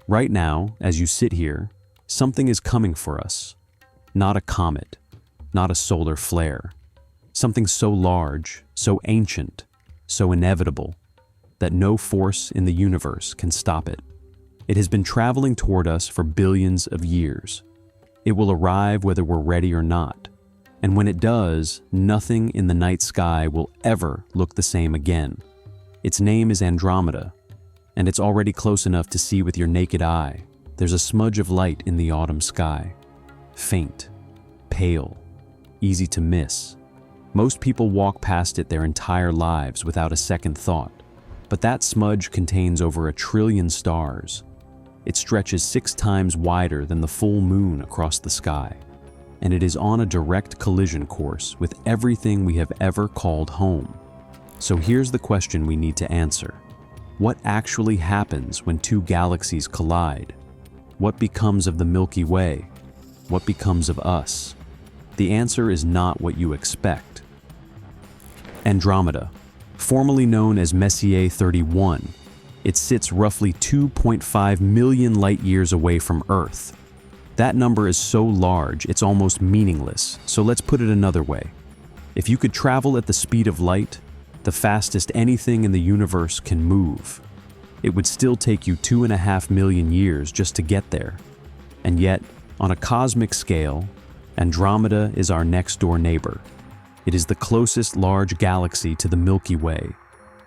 Right now, as you sit here, something is coming for us. Not a comet, not a solar flare. Something so large, so ancient, so inevitable, that no force in the universe can stop it. It has been traveling toward us for billions of years. It will arrive whether we're ready or not. And when it does, nothing in the night sky will ever look the same again. Its name is Andromeda, and it's already close enough to see with your naked eye. There's a smudge of light in the autumn sky. Faint, pale, easy to miss. Most people walk past it their entire lives without a second thought. But that smudge contains over 1 trillion stars. It stretches 6 times wider than the full moon across the sky. And it is on a direct collision course with everything we have ever called home. So here's the question we need to answer. What actually happens when 2 galaxies collide? What becomes of the Milky Way? What becomes of us? The answer is not what you expect. Andromeda, formerly known as Messier 31, it sits roughly 2.5 million light-years away from Earth. That number is so large it's almost meaningless, so let's put it another way. If you could travel at the speed of light, the fastest anything in the universe can move, it would still take you 2.5 million years just to get there. And yet, on a cosmic scale, Andromeda is our next-door neighbor. It is the closest large galaxy to the Milky Way,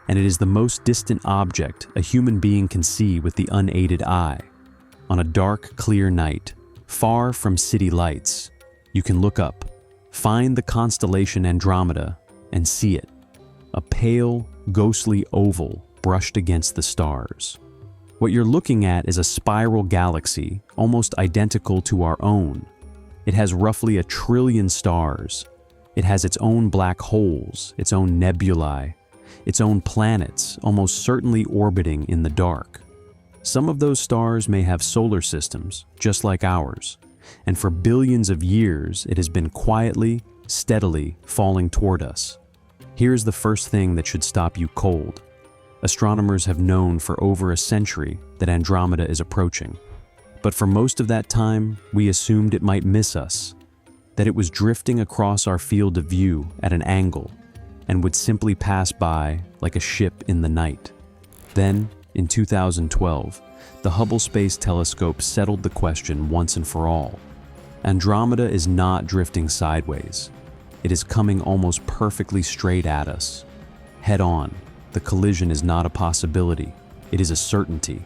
and it is the most distant object a human being can see with the unaided eye. On a dark, clear night, far from city lights, you can look up, find the constellation Andromeda, and see it. A pale, ghostly oval brushed against the stars. What you're looking at is a spiral galaxy, almost identical to our own. It has roughly 1 trillion stars. It has its own black holes, its own nebulae, its own planets, almost certainly orbiting in the dark. Some of those stars may have solar systems, just like ours, and for billions of years it has been quietly, steadily falling toward us. Here's the first thing that should stop you cold. Astronomers have known for over a century that Andromeda is approaching. But for most of that time, we assumed it might miss us, that it was drifting across our field of view at an angle and would simply pass by like a ship in the night. Then, in 2012, the Hubble Space Telescope settled the question once and for all. Andromeda is not drifting sideways. It is coming almost perfectly straight at us. Head on, the collision is not a possibility, it is a certainty.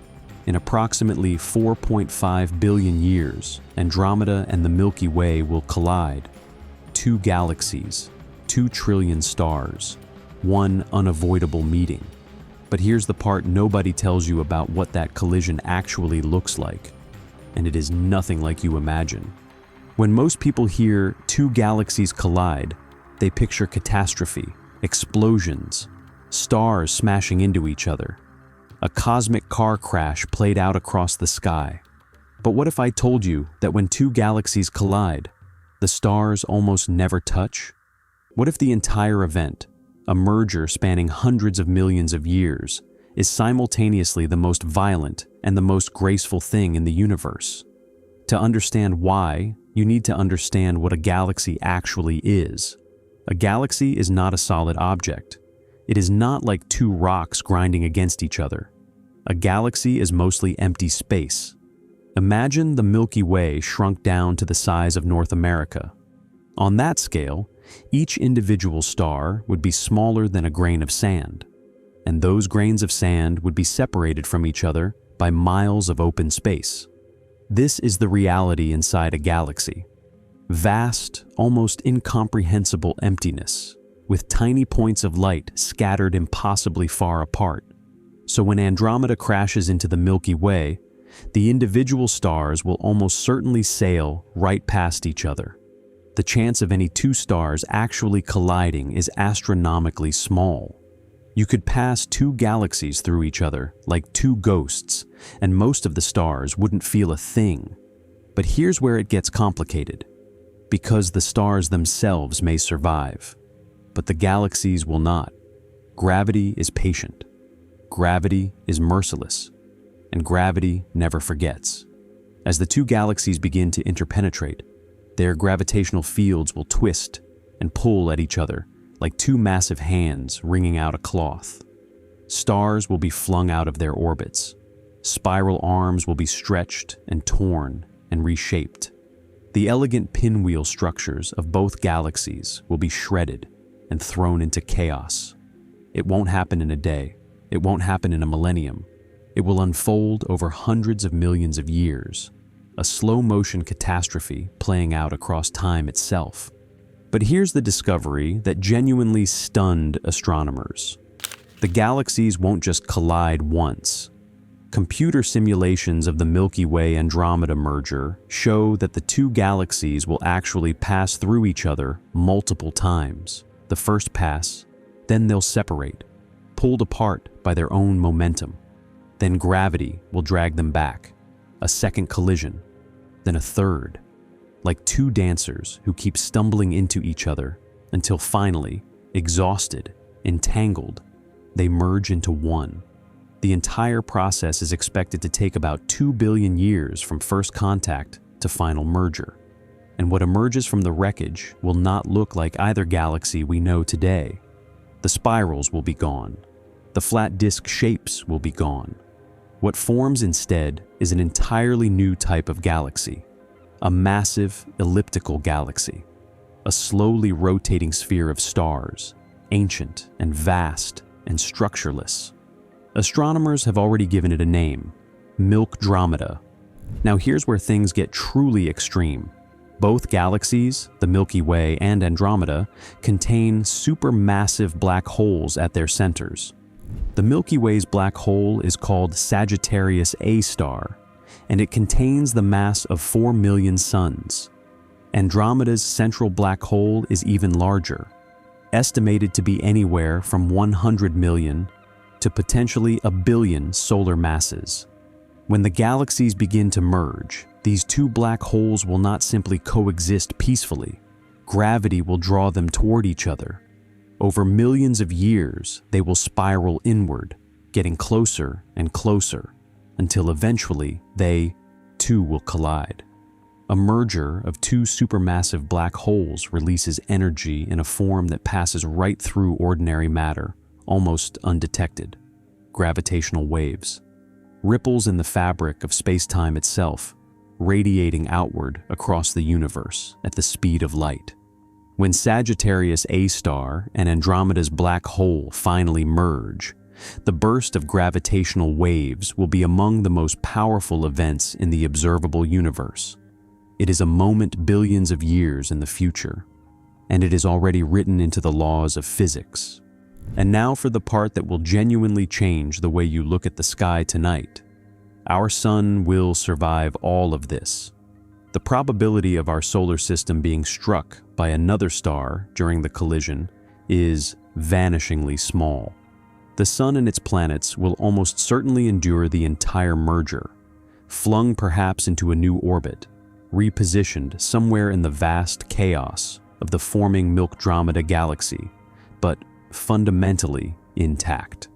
In approximately 4.5 billion years, Andromeda and the Milky Way will collide. 2 galaxies, 2 trillion stars, one unavoidable meeting. But here's the part nobody tells you about what that collision actually looks like. And it is nothing like you imagine. When most people hear 2 galaxies collide, they picture catastrophe, explosions, stars smashing into each other. A cosmic car crash played out across the sky. But what if I told you that when 2 galaxies collide, the stars almost never touch? What if the entire event, a merger spanning hundreds of millions of years, is simultaneously the most violent and the most graceful thing in the universe? To understand why, you need to understand what a galaxy actually is. A galaxy is not a solid object. It is not like 2 rocks grinding against each other. A galaxy is mostly empty space. Imagine the Milky Way shrunk down to the size of North America. On that scale, each individual star would be smaller than a grain of sand, and those grains of sand would be separated from each other by miles of open space. This is the reality inside a galaxy. Vast, almost incomprehensible emptiness, with tiny points of light scattered impossibly far apart. So when Andromeda crashes into the Milky Way, the individual stars will almost certainly sail right past each other. The chance of any 2 stars actually colliding is astronomically small. You could pass 2 galaxies through each other like 2 ghosts, and most of the stars wouldn't feel a thing. But here's where it gets complicated. Because the stars themselves may survive, but the galaxies will not. Gravity is patient. Gravity is merciless. and gravity never forgets. As the two galaxies begin to interpenetrate, their gravitational fields will twist and pull at each other like two massive hands wringing out a cloth. Stars will be flung out of their orbits. Spiral arms will be stretched and torn and reshaped. The elegant pinwheel structures of both galaxies will be shredded and thrown into chaos. It won't happen in a day. It won't happen in a millennium. It will unfold over hundreds of millions of years, a slow-motion catastrophe playing out across time itself. But here's the discovery that genuinely stunned astronomers. The galaxies won't just collide once. Computer simulations of the Milky Way Andromeda merger show that the two galaxies will actually pass through each other multiple times. The first pass, then they'll separate, pulled apart by their own momentum. Then gravity will drag them back. A second collision, then a third. Like two dancers who keep stumbling into each other until finally, exhausted, entangled, they merge into one. The entire process is expected to take about 2 billion years from first contact to final merger. And what emerges from the wreckage will not look like either galaxy we know today. The spirals will be gone. The flat disk shapes will be gone. What forms instead is an entirely new type of galaxy. A massive elliptical galaxy, a slowly rotating sphere of stars, ancient and vast and structureless. Astronomers have already given it a name, Milkdromeda. Now here's where things get truly extreme. Both galaxies, the Milky Way and Andromeda, contain supermassive black holes at their centers. The Milky Way's black hole is called Sagittarius A star, and it contains the mass of 4 million suns. Andromeda's central black hole is even larger, estimated to be anywhere from 100 million to potentially a billion solar masses. When the galaxies begin to merge, these two black holes will not simply coexist peacefully. Gravity will draw them toward each other. Over millions of years, they will spiral inward, getting closer and closer, until eventually they, too, will collide. A merger of two supermassive black holes releases energy in a form that passes right through ordinary matter, almost undetected. Gravitational waves. Ripples in the fabric of space-time itself, radiating outward across the universe at the speed of light. When Sagittarius A star and Andromeda's black hole finally merge, the burst of gravitational waves will be among the most powerful events in the observable universe. It is a moment billions of years in the future, and it is already written into the laws of physics. And now for the part that will genuinely change the way you look at the sky tonight. Our sun will survive all of this. The probability of our solar system being struck by another star during the collision is vanishingly small. The sun and its planets will almost certainly endure the entire merger, flung perhaps into a new orbit, repositioned somewhere in the vast chaos of the forming Milkdromeda Galaxy, but fundamentally intact.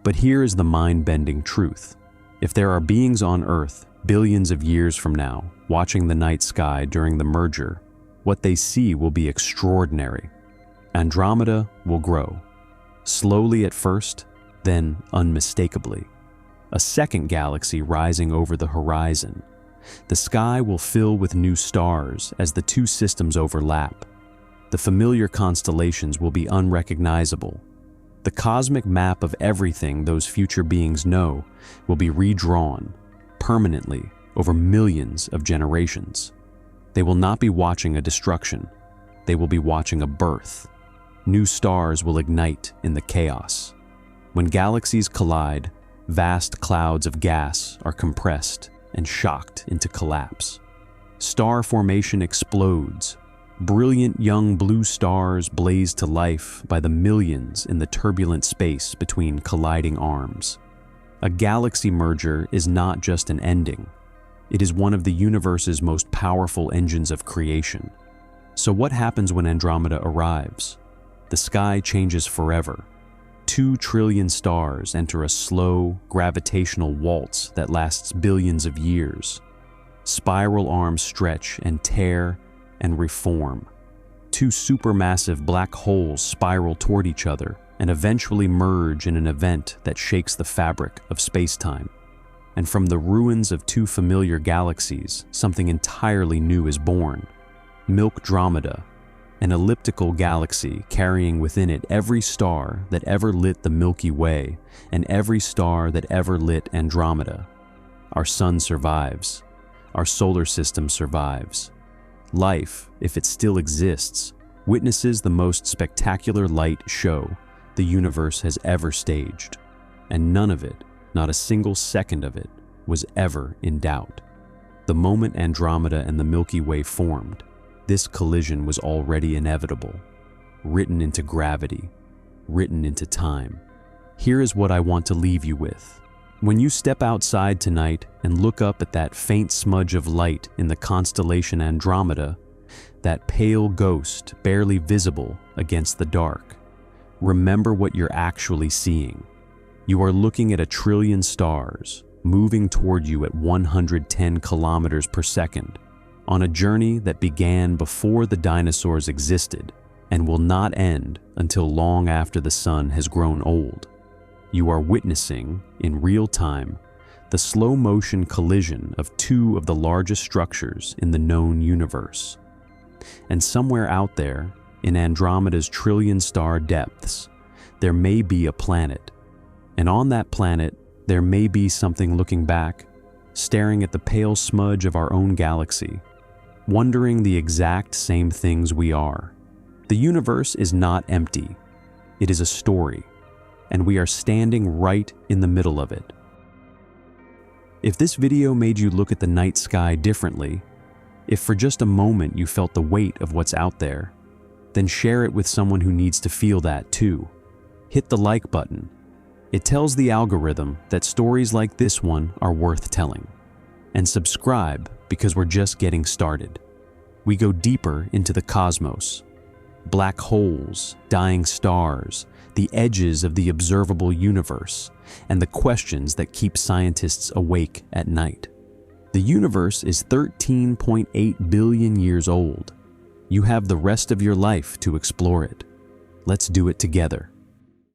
But here is the mind-bending truth. If there are beings on Earth billions of years from now watching the night sky during the merger, what they see will be extraordinary. Andromeda will grow. Slowly at first, then unmistakably. A second galaxy rising over the horizon. The sky will fill with new stars as the two systems overlap. The familiar constellations will be unrecognizable. The cosmic map of everything those future beings know will be redrawn permanently over millions of generations. They will not be watching a destruction. They will be watching a birth. New stars will ignite in the chaos. When galaxies collide, vast clouds of gas are compressed and shocked into collapse. Star formation explodes. Brilliant young blue stars blaze to life by the millions in the turbulent space between colliding arms. A galaxy merger is not just an ending. It is one of the universe's most powerful engines of creation. So what happens when Andromeda arrives? The sky changes forever. 2 trillion stars enter a slow, gravitational waltz that lasts billions of years. Spiral arms stretch and tear and reform. 2 supermassive black holes spiral toward each other and eventually merge in an event that shakes the fabric of space-time. And from the ruins of 2 familiar galaxies, something entirely new is born. Milkdromeda, an elliptical galaxy carrying within it every star that ever lit the Milky Way and every star that ever lit Andromeda. Our sun survives. Our solar system survives. Life, if it still exists, witnesses the most spectacular light show the universe has ever staged. And none of it, not a single second of it, was ever in doubt. The moment Andromeda and the Milky Way formed, this collision was already inevitable, written into gravity, written into time. Here is what I want to leave you with. When you step outside tonight and look up at that faint smudge of light in the constellation Andromeda, that pale ghost barely visible against the dark, remember what you're actually seeing. You are looking at a trillion stars moving toward you at 110 kilometers per second on a journey that began before the dinosaurs existed and will not end until long after the sun has grown old. You are witnessing, in real time, the slow-motion collision of 2 of the largest structures in the known universe. And somewhere out there, in Andromeda's trillion-star depths, there may be a planet. And on that planet, there may be something looking back, staring at the pale smudge of our own galaxy, wondering the exact same things we are. The universe is not empty. It is a story, and we are standing right in the middle of it. If this video made you look at the night sky differently, if for just a moment you felt the weight of what's out there, then share it with someone who needs to feel that too. Hit the like button. It tells the algorithm that stories like this one are worth telling. And subscribe because we're just getting started. We go deeper into the cosmos. Black holes, dying stars, the edges of the observable universe, and the questions that keep scientists awake at night. The universe is 13.8 billion years old. You have the rest of your life to explore it. Let's do it together.